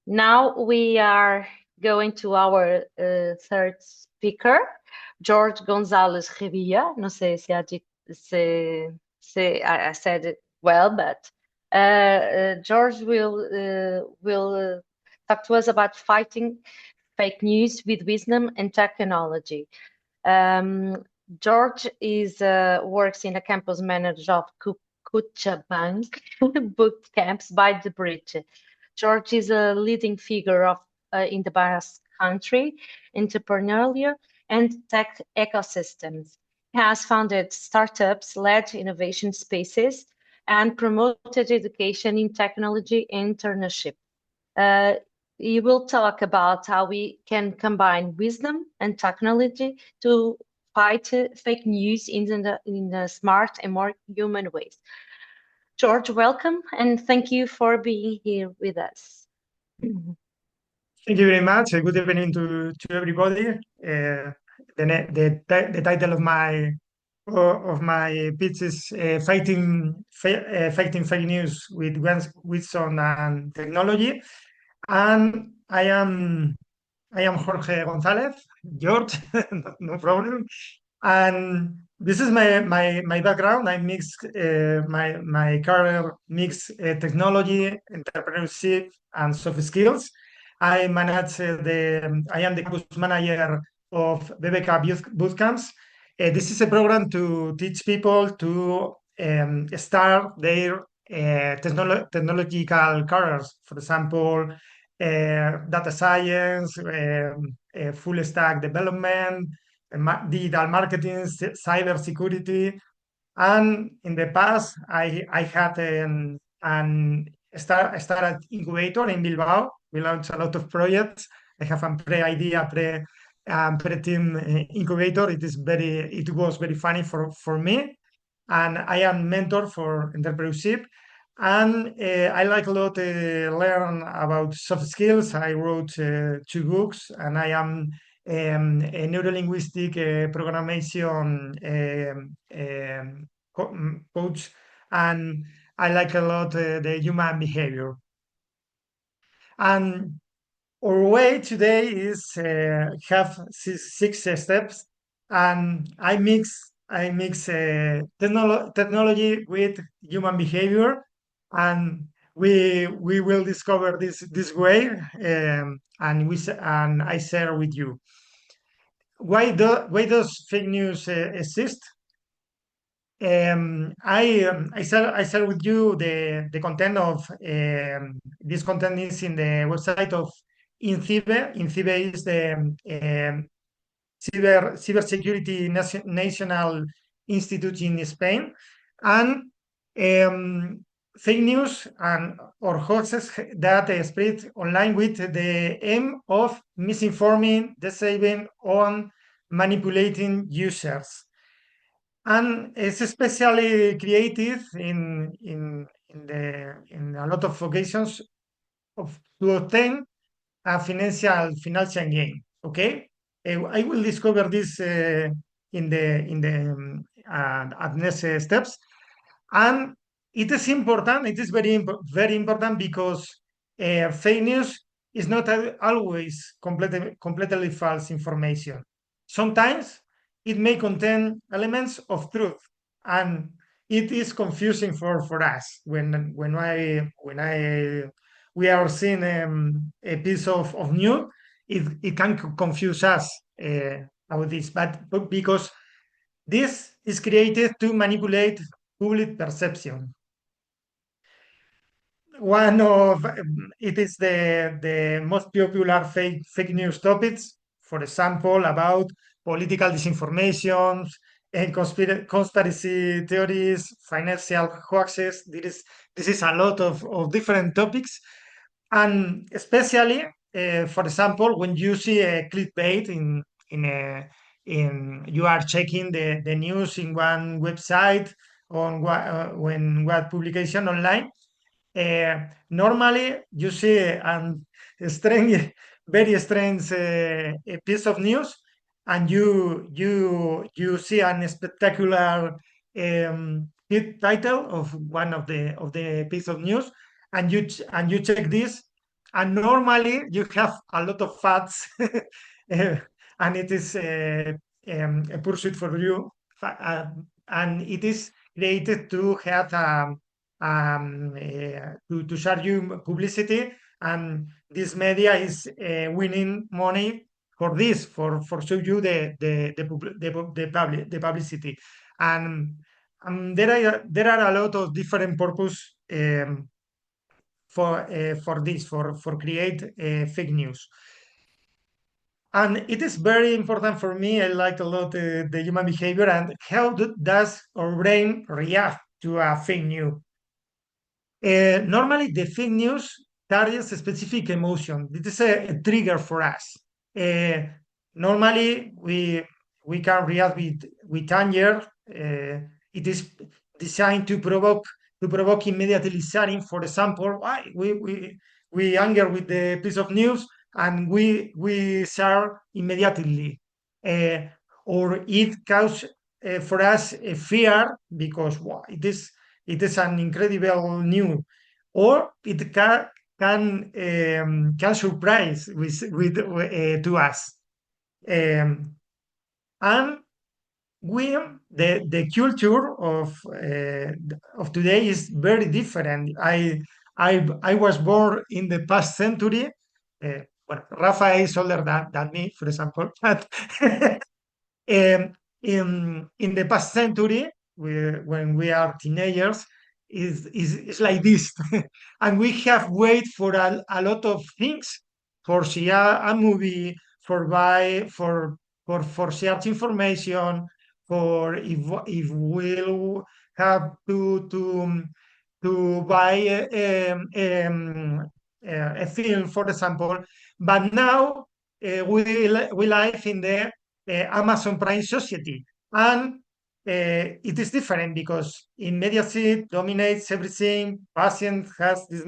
Now we are going to our third speaker, Jorge González Revilla. Não sei se, I said it well, but George will talk to us about fighting fake news with wisdom and technology. George is works in a campus manager of Bank boot camps by the bridge. George is a leading figure of in the Basque Country, entrepreneurial and tech ecosystems. He has founded startups, led innovation spaces, and promoted education in technology and internship. Uh, he will talk about how we can combine wisdom and technology to fight fake news in the smart and more human ways. George, welcome, and thank you for being here with us. Thank you very much. Good evening to everybody. The title of my pitch is fighting fake news with wisdom and technology. And I am Jorge González, George, no problem. And this is my background. I mix my career mix technology, entrepreneurship, and soft skills. I manage I am the campus manager of BBK Boot Camps. This is a program to teach people to start their technological careers. For example, data science, full stack development, digital marketing, cyber security. And in the past, I had an startup incubator in Bilbao. We launched a lot of projects. I have a pre-idea, pre-team incubator. It was very funny for me. And I am mentor for entrepreneurship. And I like a lot learn about soft skills. I wrote 2 books, and I am a neurolinguistic programmation coach, and I like a lot the human behavior. And our way today is have six steps, and I mix technology with human behavior, and we will discover this way, and I share with you why does fake news exist. I share with you the content of this content is in the website of INCIBE. INCIBE is the Cybersecurity National Institute in Spain, and fake news and or hoaxes that spread online with the aim of misinforming, deceiving, or manipulating users. And it's especially creative in a lot of occasions to obtain a financial gain. Okay. I will discover this at next steps. And it is important. It is very important because fake news is not always completely false information. Sometimes it may contain elements of truth, and it is confusing for us when we are seeing a piece of news. It can confuse us about this, but because this is created to manipulate public perception. One of it is the most popular fake news topics, for example, about political disinformation and conspiracy theories, financial hoaxes. This is a lot of different topics, and especially, for example, when you see a clickbait in you are checking the news in one website on when what publication online. Normally, you see a strange, very strange a piece of news, and you see a spectacular hit title of one of the piece of news, and you check this, And normally you have a lot of facts, and it is a pursuit for you, and it is created to have to share you publicity, and this media is winning money for this, for show you the publicity, and there are a lot of different purpose. For this for create fake news, and it is very important for me. I like a lot the human behavior and how does our brain react to a fake news. Normally, the fake news targets a specific emotion. This is a trigger for us. Uh, Normally, we can react with anger. It is designed to provoke immediately sharing. For example, why we anger with the piece of news and we share immediately, uh, or it causes for us a fear because wow, it is an incredible news, or it can surprise with to us, um, and we the culture of today is very different. I was born in the past century. Well, Rafa is older than me, for example, but Um, in the past century, when we are teenagers, is like this, and we have wait for a lot of things for see a movie, for buy for search information, for if we'll have to buy a film, for example. But now we live in the Amazon Prime Society. And it is different because immediacy dominates everything. Patient has this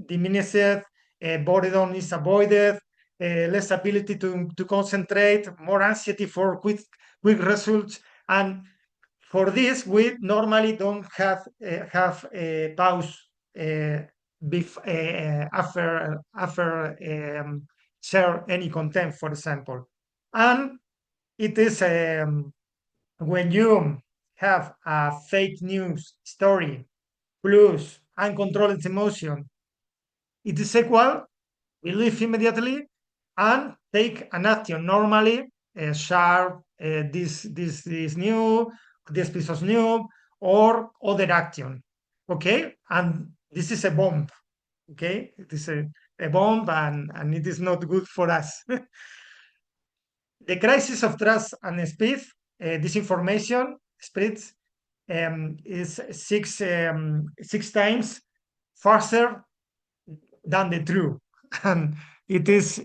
diminished, boredom is avoided, less ability to concentrate, more anxiety for quick results. And for this, we normally don't have a pause after share any content, for example. And it is when you have a fake news story plus uncontrolled emotion, it is equal, believe immediately, and take an action. Normally, share this new, this piece of news, or other action. Okay, and this is a bomb. Okay, it is a bomb, and it is not good for us. The crisis of trust and speed, disinformation spreads is six times faster than the truth, and it is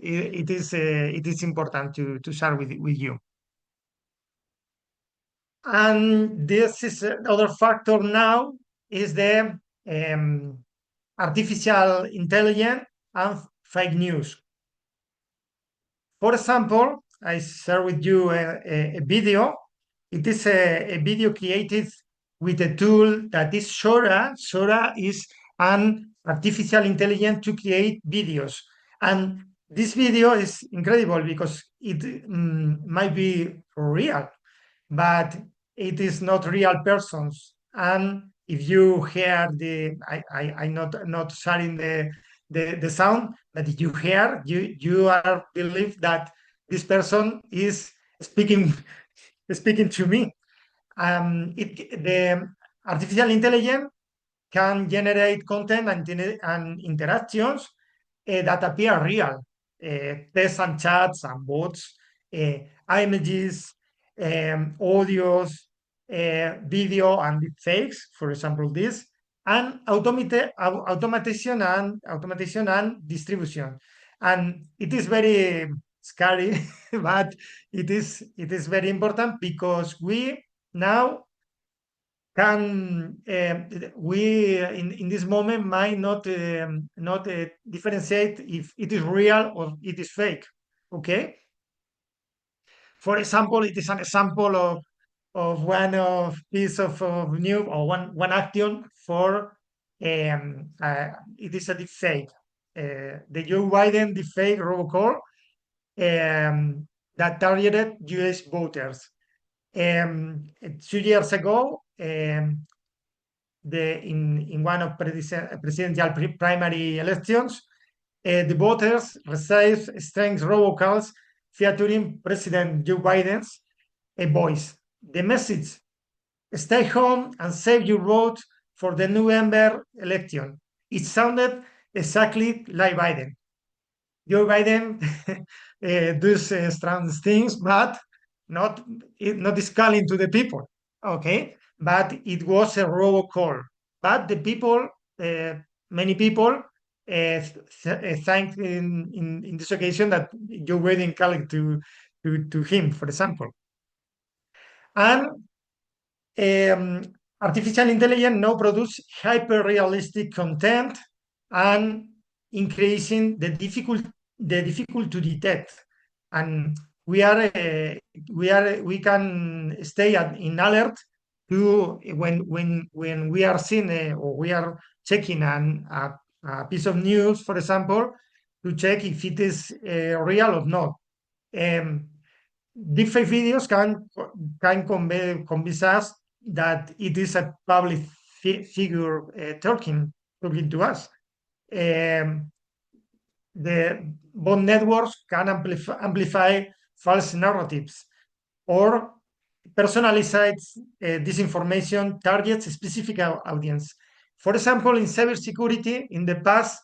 important to share with you. And this is another factor now is the artificial intelligence and fake news. For example, I share with you a video. It is a video created with a tool that is Sora. Sora is an artificial intelligence to create videos. And this video is incredible because it might be real, but it is not real persons. And if you hear I'm not sharing the sound, but if you hear, you are believe that this person is speaking speaking to me. The artificial intelligence can generate content and interactions that appear real, text and chats and bots, images, audios, video and deepfakes, for example, this, and automation and distribution. And it is very scary, but it is very important because we now can we in this moment might not differentiate if it is real or it is fake. Okay, for example, it is an example of one of piece of new or one action for it is a deep fake. the Joe Biden deepfake robocall that targeted US voters. 2 years ago, in one of presidential primary elections, the voters received strange robocalls featuring President Joe Biden's voice. The message: stay home and save your vote for the November election. It sounded exactly like Biden. Joe Biden does strange things, but not calling to the people. Okay, but it was a robocall. But the people, many people, thanked in this occasion that Joe Biden called to him, for example. And um, artificial intelligence now produce hyper-realistic content and increasing the difficult to detect. And we can stay in alert to when we are seeing or we are checking a piece of news, for example, to check if it is real or not. Um, Deepfake videos can convince us that it is a public figure talking to us. Um, the bot networks can amplify false narratives or personalized disinformation targets a specific audience. For example, in cybersecurity, in the past,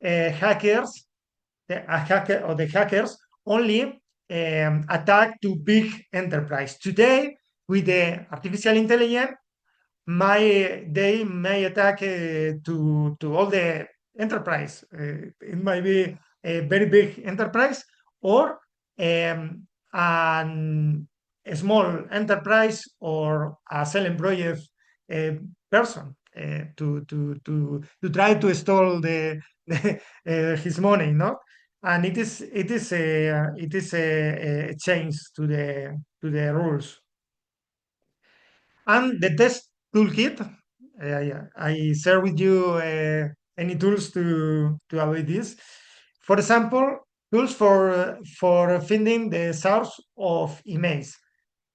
hackers the hackers only attack to big enterprise. Today, with the artificial intelligence, they may attack to all the enterprise. It might be a very big enterprise or an, a small enterprise or a self-employed uh, person to try to stole his money, no? And it is a change to the rules. And the test toolkit, yeah, I share with you any tools to avoid this. For example, tools for finding the source of emails.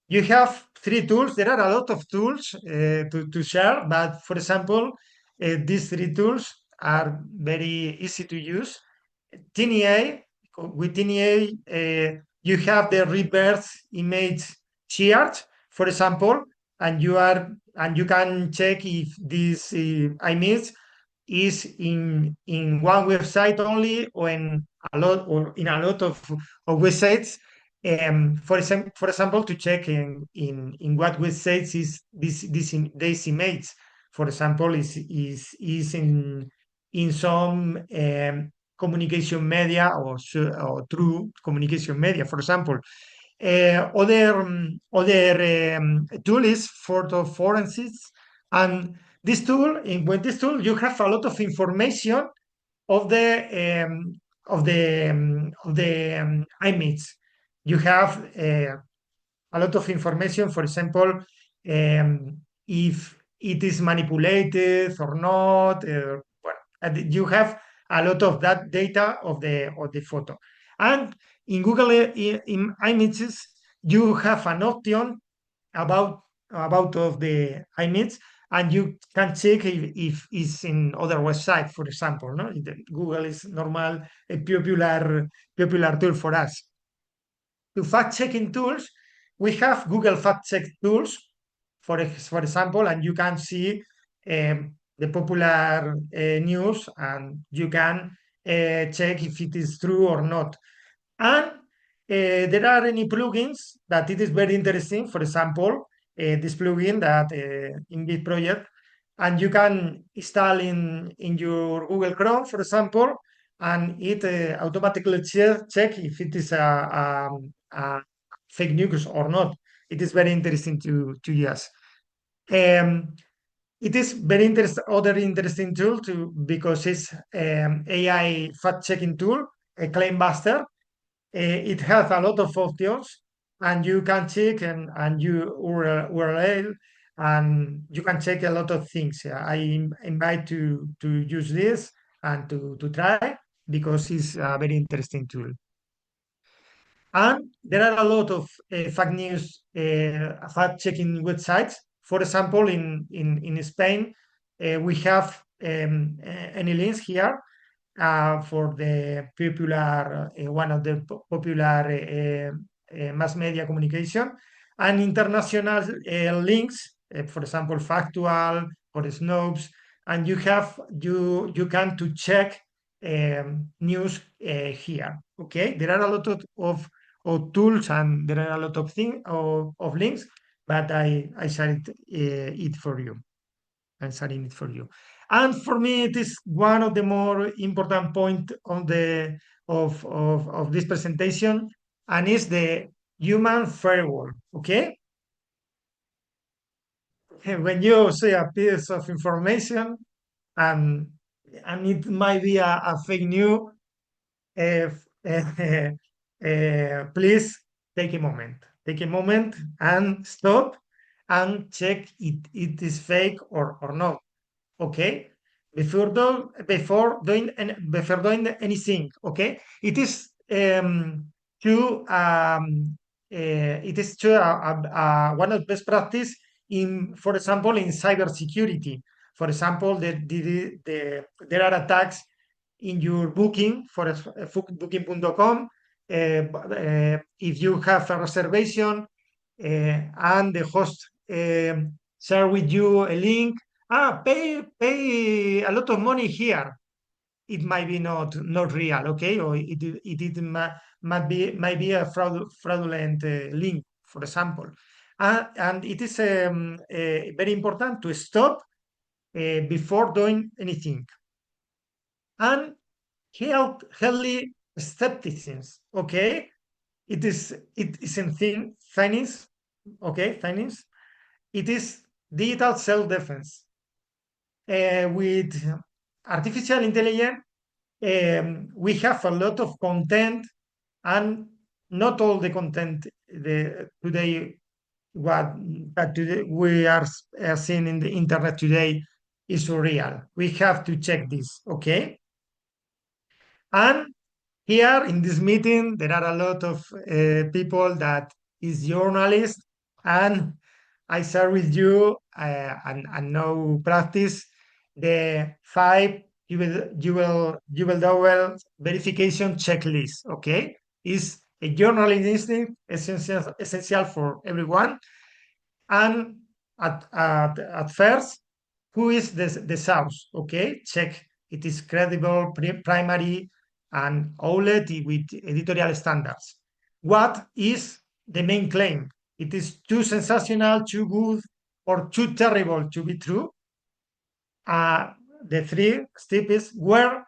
You have 3 tools. There are a lot of tools to share, but for example, these 3 tools are very easy to use. TNA, with TNA, you have the reverse image search, for example, and you can check if this image is in one website only or in a lot of websites. For example, to check in what websites is this image. For example, is in some communication media or through communication media, for example. Other tool is photo forensics, and with this tool, you have a lot of information of the image. You have a lot of information, for example, if it is manipulated or not. And you have a lot of that data of the photo. And in Google in Images, you have an option about of the image, and you can check if it's in other website, for example. No, Google is normal a popular tool for us. To fact checking tools, we have Google fact check tools, for example, and you can see the popular news, and you can check if it is true or not. And there are any plugins that it is very interesting. For example, this plugin that in this project, and you can install in your Google Chrome, for example, and it automatically check if it is a fake news or not. It is very interesting to use. It is very other interesting tool because it's AI fact checking tool, a claim buster. It has a lot of options, and you can check and you URL, and you can check a lot of things. I invite to use this and to try. because it's a very interesting tool. And there are a lot of fact news, fact-checking websites. For example, in Spain, we have any links here for the popular, one of the popular mass media communication, and international links, for example, Factual or Snopes, and you can to check news here. Okay, there are a lot of tools and there are a lot of things of links, but I share it for you. I'm sharing it for you. And for me, it is one of the more important point on the of this presentation, and is the human firewall. Okay, when you see a piece of information and it might be a fake news, if, please take a moment and stop and check it is fake or not. Okay, before doing anything. Okay, it is to it is to one of best practice in, for example, in cybersecurity. For example, there are attacks in your booking for booking.com. If you have a reservation and the host share with you a link, pay a lot of money here. It might be not real, okay, or might be a fraudulent link, for example, and it is very important to stop before doing anything, and healthy skepticism. Okay, it is in finance. Okay, finance. It is digital self-defense. With artificial intelligence, we have a lot of content, and not all the content today what that today we are seeing in the internet today is real. We have to check this, okay? And here in this meeting, there are a lot of people that is journalists, and I share with you and no practice the five you will double verification checklist. Okay, is a journalistic essential for everyone. And at first, who is the source? Okay, check it is credible, primary, and OLED with editorial standards. What is the main claim? It is too sensational, too good, or too terrible to be true. The three steps is where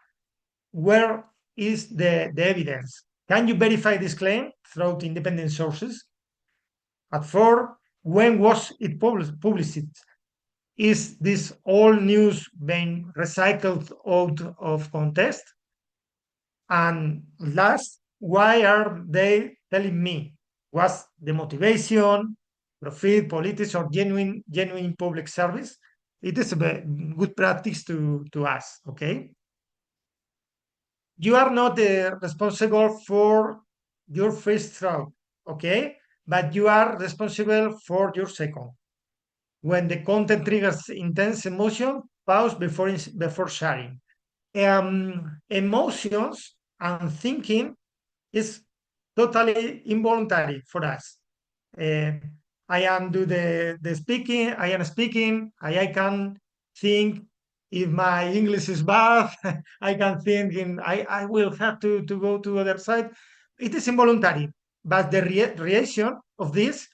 is the evidence? Can you verify this claim through independent sources? At four, when was it published? Is this all news being recycled out of context? And last, why are they telling me? Was the motivation, profit, politics, or genuine public service? It is a good practice to us, okay? You are not responsible for your first thought, okay? But you are responsible for your second. When the content triggers intense emotion, pause before sharing. Emotions and thinking is totally involuntary for us. Uh, I am do the speaking. I am speaking. I can think if my English is bad. I can think in I will have to go to other side. It is involuntary, but the reaction of this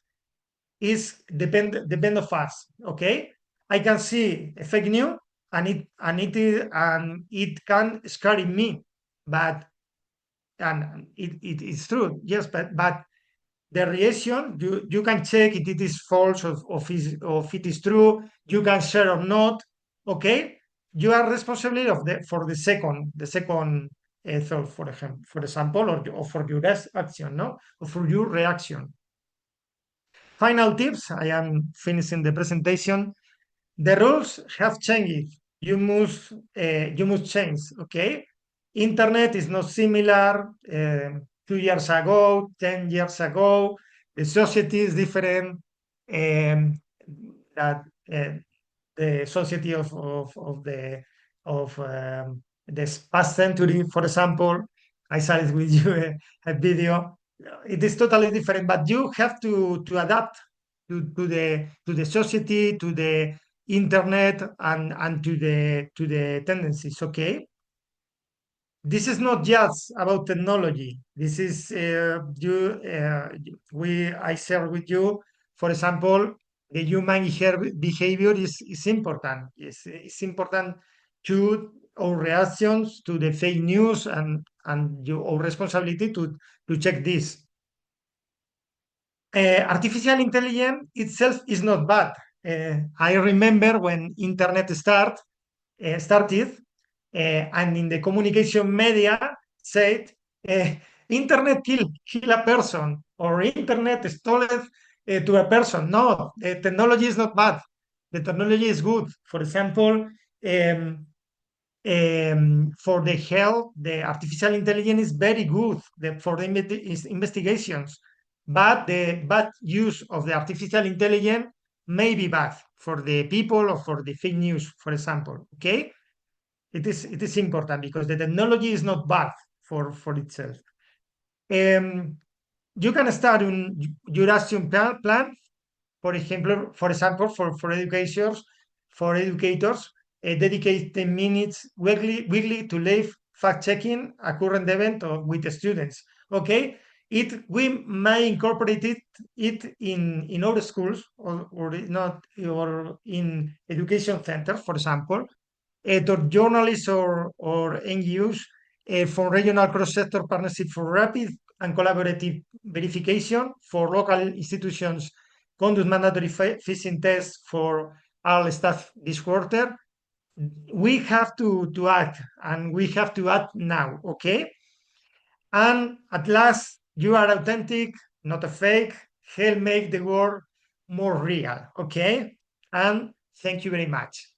is depend of us. Okay, I can see a fake news and it can scare me, but and it is true, yes, but the reaction you can check if it is false or if it is true. You can share or not. Okay, you are responsible of for the second thought, for example, or for your action, no, or for your reaction. Final tips. I am finishing the presentation. The rules have changed. You must change. Okay, internet is not similar 2 years ago, 10 years ago. The society is different. That the society of this past century, for example, I shared with you a video. It is totally different, but you have to adapt to the society, to the internet, and to the tendencies. Okay, this is not just about technology. This is we I share with you, for example, the human behavior is important. It's important to our reactions to the fake news and our responsibility to check this. Artificial intelligence itself is not bad. I remember when internet started, and in the communication media said, uh, internet kill a person or internet stole to a person. No, the technology is not bad. The technology is good. For example, for the health, the artificial intelligence is very good for the investigations, but the bad use of the artificial intelligence may be bad for the people or for the fake news, for example. Okay, it is important because the technology is not bad for itself. Um, you can start on your action plan, for educators, dedicate 10 minutes weekly to live fact-checking a current event or with the students. Okay, we may incorporate it in our schools or not, or in education centers, for example, to journalists or NGOs for regional cross-sector partnership for rapid and collaborative verification, for local institutions conduct mandatory phishing tests for all staff this quarter. We have to act, and we have to act now, okay? And at last, you are authentic, not a fake. Help make the world more real, okay? And thank you very much.